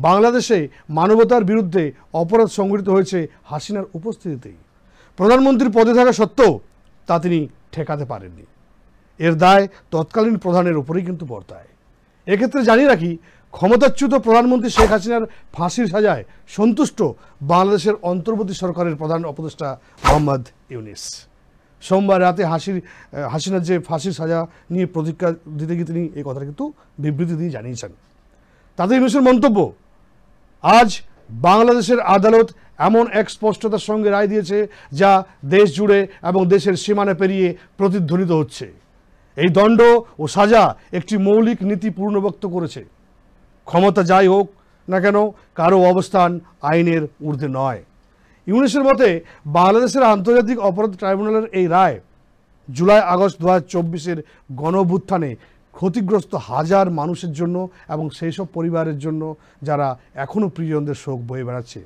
বাংলাদেশে মানবতার বিরুদ্ধে অপরাধ সংঘটিত হয়েছে হাসিনার উপস্থিতিতেই। প্রধানমন্ত্রী পদে থাকা সত্ত্বেও তা তিনি ঠেকাতে পারেননি। এর দায় তৎকালীন প্রধানের উপরেই কিন্তু বর্তায়। এক্ষেত্রে জানিয়ে রাখি, ক্ষমতাচ্যুত প্রধানমন্ত্রী শেখ হাসিনার ফাঁসির সাজায় সন্তুষ্ট বাংলাদেশের অন্তর্বর্তী সরকারের প্রধান উপদেষ্টা মোহাম্মদ ইউনূস। সোমবার রাতে হাসিনার যে ফাঁসির সাজা নিয়ে প্রতিক্রিয়া দিতে গিয়ে তিনি এই কথাটা কিন্তু বিবৃতি দিয়ে জানিয়েছেন। তাতে ইউনূসের মন্তব্য, আজ বাংলাদেশের আদালত এমন এক স্পষ্টতার সঙ্গে রায় দিয়েছে যা দেশ জুড়ে এবং দেশের সীমানা পেরিয়ে প্রতিধ্বনিত হচ্ছে। এই দণ্ড ও সাজা একটি মৌলিক নীতি পূর্ণব্যক্ত করেছে। ক্ষমতা যাই হোক না কেন, কারো অবস্থান আইনের ঊর্ধ্বে নয়। ইউনূসের মতে বাংলাদেশের আন্তর্জাতিক অপরাধ ট্রাইব্যুনালের এই রায় জুলাই আগস্ট 2024-এর গণঅভ্যুত্থানে ক্ষতিগ্রস্ত হাজার মানুষের জন্য এবং সেই সব পরিবারের জন্য যারা এখনও প্রিয়জনদের শোক বয়ে বেড়াচ্ছে।